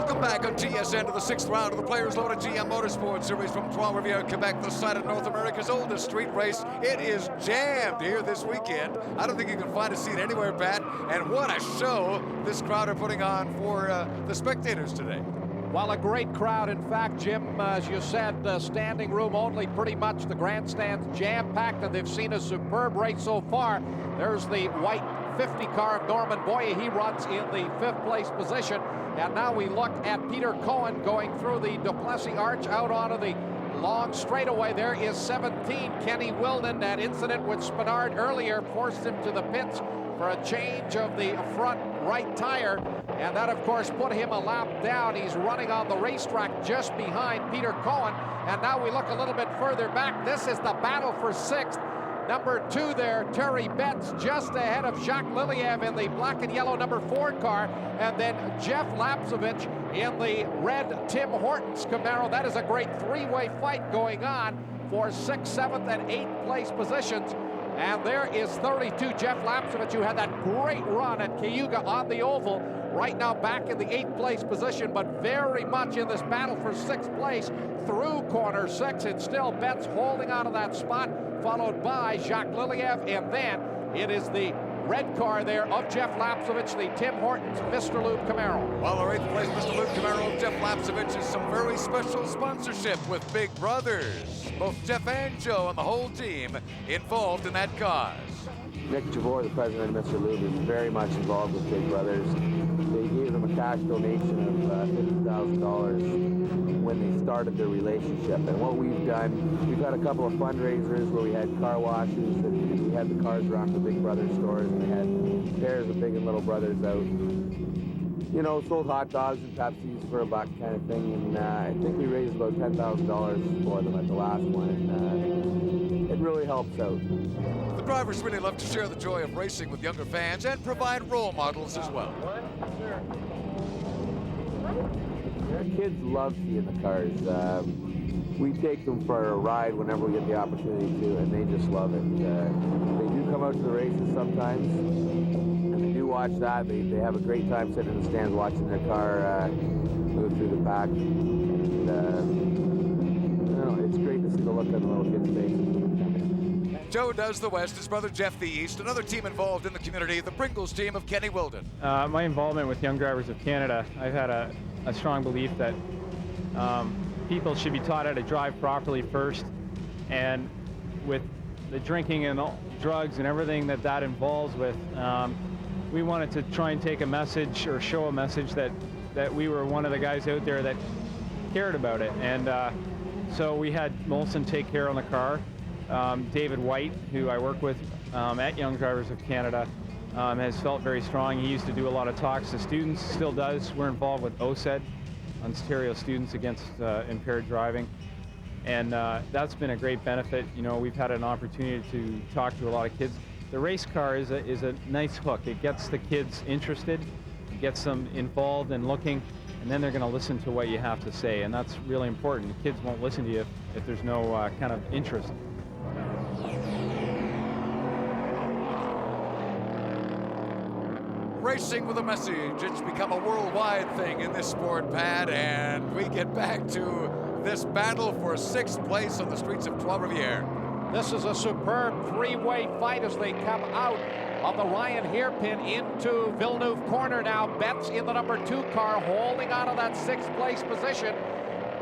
Welcome back on TSN to the 6th round of the Players Loaded GM Motorsport Series from Trois-Rivières, Quebec, the site of North America's oldest street race. It is jammed here this weekend. I don't think you can find a seat anywhere, Pat. And what a show this crowd are putting on for the spectators today. Well, a great crowd. In fact, Jim, as you said, standing room only, pretty much. The grandstand's jam-packed, and they've seen a superb race so far. There's the white 50 car of Norman Boye. He runs in the 5th place position. And now we look at Peter Cohen going through the Duplessis Arch out onto the long straightaway. There is 17, Kenny Wilden. That incident with Spinard earlier forced him to the pits for a change of the front right tire, and that of course put him a lap down. He's running on the racetrack just behind Peter Cohen, and now we look a little bit further back. This is the battle for 6th. Number 2 there, Terry Betts, just ahead of Jacques Liliev in the black and yellow number 4 car, and then Jeff Lapsovich in the red Tim Hortons Camaro. That is a great three-way fight going on for 6th, 7th, and 8th place positions. And there is 32, Jeff Lapsovich, who had that great run at Cayuga on the oval. Right now back in the 8th place position, but very much in this battle for 6th place through corner 6. It's still Betts holding on to that spot, followed by Jacques Liliev, and then it is the red car there of Jeff Lapsovich, the Tim Hortons Mr. Lube Camaro. Well, our 8th place Mr. Lube Camaro of Jeff Lapsovich is some very special sponsorship with Big Brothers. Both Jeff and Joe and the whole team involved in that cause. Nick Javor, the president of Mr. Lube, is very much involved with Big Brothers. They gave them a cash donation of $50,000 when they started their relationship. And what we've done, we've had a couple of fundraisers where we had car washes, and we had the cars around the Big Brothers stores, and we had pairs of Big and Little Brothers out. You know, sold hot dogs and Pepsis for $1 kind of thing, and I think we raised about $10,000 for them at the last one, and it really helps out. The drivers really love to share the joy of racing with younger fans and provide role models as well. Kids love seeing the cars. We take them for a ride whenever we get the opportunity to, and they just love it. They do come out to the races sometimes, and they do watch that. They have a great time sitting in the stands watching their car move through the pack. And, you know, it's great to see the look on the little kids' faces. Joe does the West, his brother Jeff the East. Another team involved in the community, the Pringles team of Kenny Wilden. My involvement with Young Drivers of Canada, I've had a strong belief that people should be taught how to drive properly first, and with the drinking and all drugs and everything that involves with, we wanted to try and take a message or show a message that we were one of the guys out there that cared about it. And so we had Molson take care on the car. David White, who I work with at Young Drivers of Canada, has felt very strong. He used to do a lot of talks to students, still does. We're involved with OSED, Ontario Students Against Impaired Driving, and that's been a great benefit. You know, we've had an opportunity to talk to a lot of kids. The race car is a nice hook. It gets the kids interested, it gets them involved and looking, and then they're going to listen to what you have to say, and that's really important. The kids won't listen to you if there's no kind of interest. Racing with a message. It's become a worldwide thing in this sport, Pat, and we get back to this battle for 6th place on the streets of Trois-Rivières. This is a superb three-way fight as they come out of the Ryan hairpin into Villeneuve Corner now. Betts in the number 2 car holding on to that 6th place position.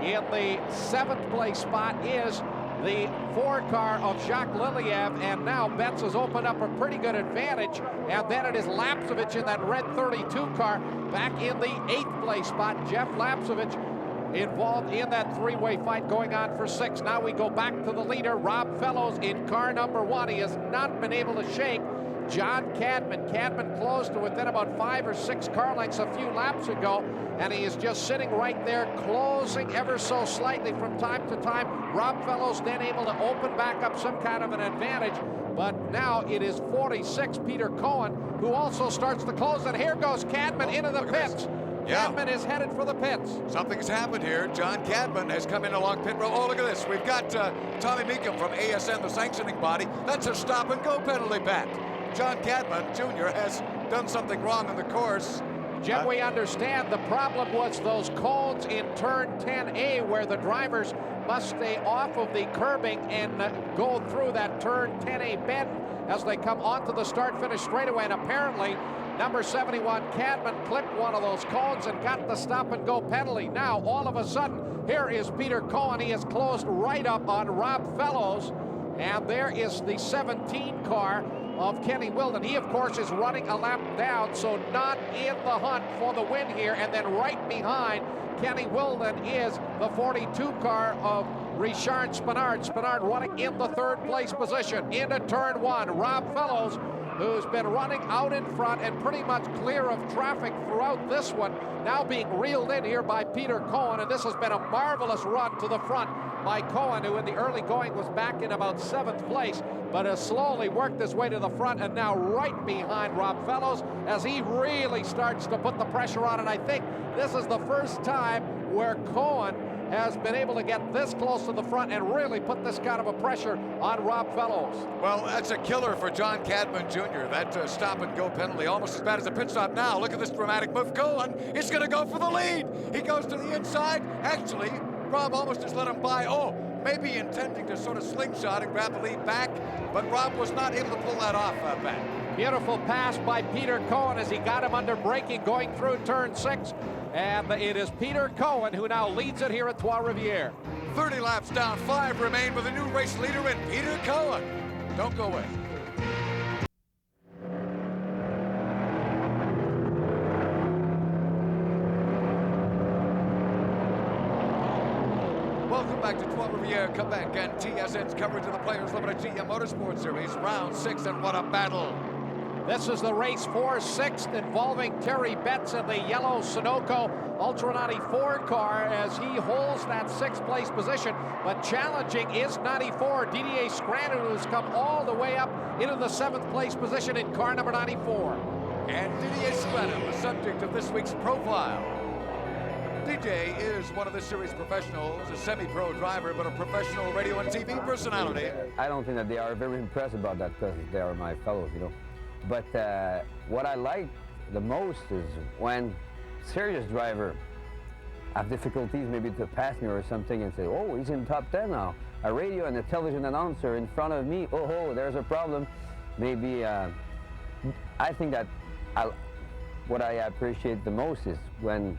In the 7th place spot is the 4 car of Jacques Liliev, and now Betts has opened up a pretty good advantage, and then it is Lapsovich in that red 32 car back in the 8th place spot. Jeff Lapsovich involved in that three-way fight going on for 6. Now we go back to the leader, Rob Fellows, in car number 1. He has not been able to shake John Cadman. Cadman closed to within about 5 or 6 car lengths a few laps ago, and he is just sitting right there, closing ever so slightly from time to time. Rob Fellows then able to open back up some kind of an advantage, but now it is 46, Peter Cohen, who also starts to close, and here goes Cadman into the pits. Cadman is headed for the pits. Something's happened here. John Cadman has come in along pit row. Oh, look at this. We've got Tommy Meekum from ASN, the sanctioning body. That's a stop-and-go penalty, Pat. John Cadman Jr. has done something wrong on the course. Jim, we understand the problem was those cones in turn 10A where the drivers must stay off of the curbing and go through that turn 10A bend as they come onto the start-finish straightaway. And apparently, number 71 Cadman clipped one of those cones and got the stop-and-go penalty. Now, all of a sudden, here is Peter Cohen. He is closed right up on Rob Fellows. And there is the 17 car of Kenny Wilden. He, of course, is running a lap down, so not in the hunt for the win here. And then right behind Kenny Wilden is the 42 car of Richard Spenard. Spenard running in the third place position. Into turn one, Rob Fellows, who's been running out in front and pretty much clear of traffic throughout this one, now being reeled in here by Peter Cohen. And this has been a marvelous run to the front by Cohen, who in the early going was back in about 7th place, but has slowly worked his way to the front and now right behind Rob Fellows as he really starts to put the pressure on. And I think this is the first time where Cohen has been able to get this close to the front and really put this kind of a pressure on Rob Fellows. Well, that's a killer for John Cadman Jr. That stop-and-go penalty, almost as bad as a pit stop now. Look at this dramatic move. Cohen is going to go for the lead. He goes to the inside. Actually, Rob almost just let him by. Oh, maybe intending to sort of slingshot and grab the lead back, but Rob was not able to pull that off, Pat. Beautiful pass by Peter Cohen as he got him under braking going through turn 6. And it is Peter Cohen who now leads it here at Trois-Rivières. 30 laps down, 5 remain with a new race leader in Peter Cohen. Don't go away. Welcome back to Trois-Rivières, Quebec, and TSN's coverage of the Players Limited GM Motorsport Series, round 6, and what a battle. This is the race for 6th involving Terry Betts in the yellow Sunoco Ultra 94 car as he holds that 6th place position. But challenging is 94 Didier Scranton, who's come all the way up into the 7th place position in car number 94. And Didier Scranton, the subject of this week's profile. DJ is one of the series professionals, a semi-pro driver, but a professional radio and TV personality. I don't think that they are very impressed about that because they are my fellows, you know. But what I like the most is when serious driver have difficulties maybe to pass me or something and say, oh, he's in top 10 now. A radio and a television announcer in front of me, oh, there's a problem. Maybe I think that what I appreciate the most is when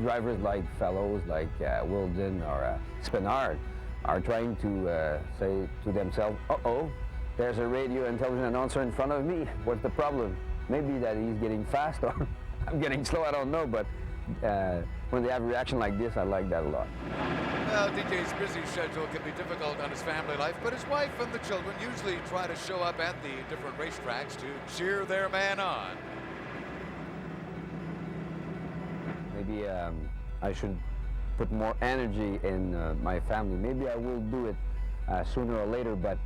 drivers like Fellows, like Wilden or Spenard are trying to say to themselves, uh-oh, there's a radio and television announcer in front of me. What's the problem? Maybe that he's getting fast or I'm getting slow, I don't know, but when they have a reaction like this, I like that a lot. Well, DJ's busy schedule can be difficult on his family life, but his wife and the children usually try to show up at the different racetracks to cheer their man on. Maybe I should put more energy in my family. Maybe I will do it sooner or later, but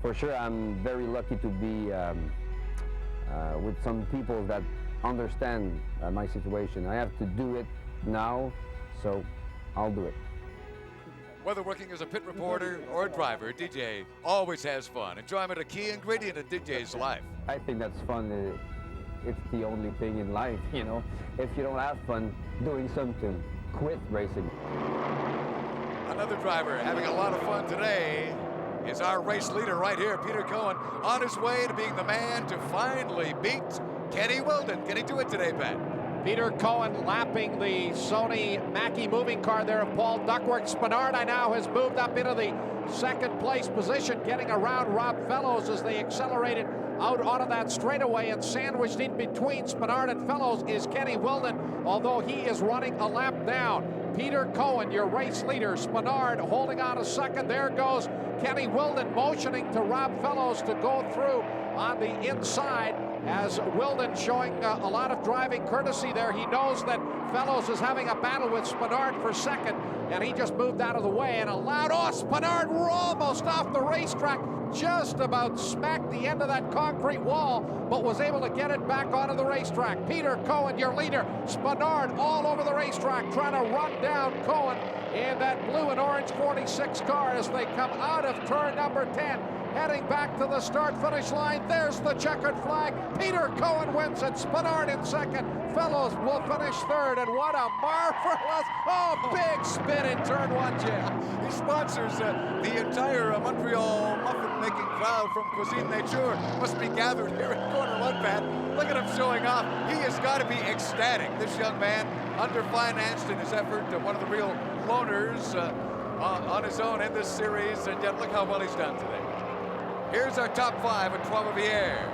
for sure I'm very lucky to be with some people that understand my situation. I have to do it now, so I'll do it. Whether working as a pit reporter or a driver, DJ always has fun. Enjoyment a key ingredient in DJ's life. I think that's fun. It's the only thing in life, you know. If you don't have fun doing something, quit racing. Another driver having a lot of fun today is our race leader right here, Peter Cohen, on his way to being the man to finally beat Kenny Wilden. Can he do it today, Pat? Peter Cohen lapping the Sony Mackie moving car there of Paul Duckworth. Spenard now has moved up into the 2nd place position, getting around Rob Fellows as they accelerated out onto that straightaway, and sandwiched in between Spenard and Fellows is Kenny Wilden, although he is running a lap down. Peter Cohen, your race leader. Spenard holding on a 2nd. There goes Kenny Wilden motioning to Rob Fellows to go through on the inside, as Wilden showing a lot of driving courtesy there. He knows that Fellows is having a battle with Spenard for 2nd, and he just moved out of the way and allowed, Spenard, we're almost off the racetrack. just about smacked the end of that concrete wall, but was able to get it back onto the racetrack. Peter Cohen, your leader. Spanard all over the racetrack trying to run down Cohen in that blue and orange 46 car as they come out of turn number 10. Heading back to the start-finish line. There's the checkered flag. Peter Cohen wins it. Spanard in second. Fellows will finish third. And what a marvelous, big spin in turn one, Jim. He sponsors the entire Montreal muffin-making crowd from Cuisine Nature. Must be gathered here in corner one, Pat. Look at him showing off. He has got to be ecstatic. This young man, under-financed in his effort, one of the real loners on his own in this series. And yet look how well he's done today. Here's our top 5 at Trois-Rivières.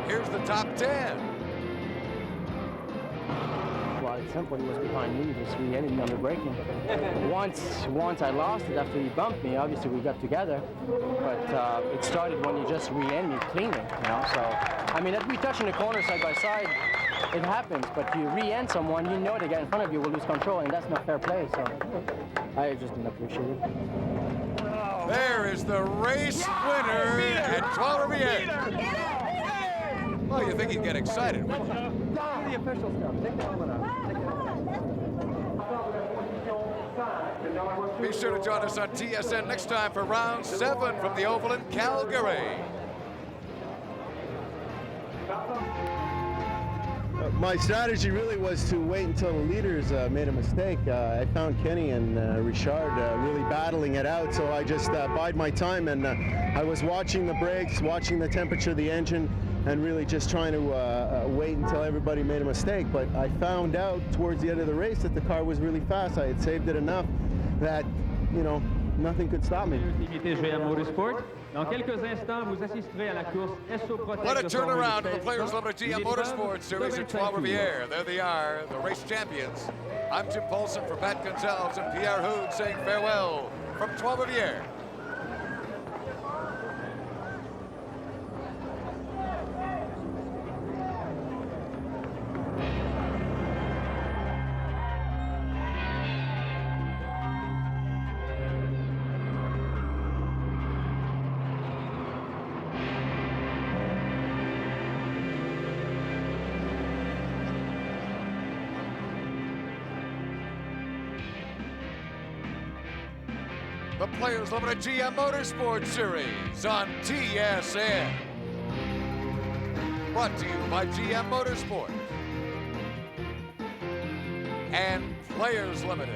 Here's the top 10. Well, it's simple. He was behind me. Just we ended on the braking. Once I lost it after he bumped me. Obviously, we got together. But it started when you just re-end me cleanly. You know. So I mean, if we touch in the corner side by side, it happens. But you re-end someone, you know the guy in front of you will lose control, and that's not fair play. So I just didn't appreciate it. There is the race winner at Trois-Rivières. Well, you think he'd get excited, wouldn't you? The official stuff. Take the helmet off. Be sure to join us on TSN next time for round 7 from the Oval in Calgary. My strategy really was to wait until the leaders made a mistake. I found Kenny and Richard really battling it out, so I just bide my time, and I was watching the brakes, watching the temperature of the engine, and really just trying to wait until everybody made a mistake. But I found out towards the end of the race that the car was really fast. I had saved it enough that, you know, nothing could stop me. Motorsport. Dans quelques instants, vous assisterez à la course SO Protect. What a turnaround of the Players Limited GM Motorsport Series at Trois-Rivières. There they are, the race champions. I'm Jim Paulson for Pat Gonzalez and Pierre Houd saying farewell from Trois-Rivières. The Players Limited GM Motorsport Series on TSN. Brought to you by GM Motorsport and Players Limited.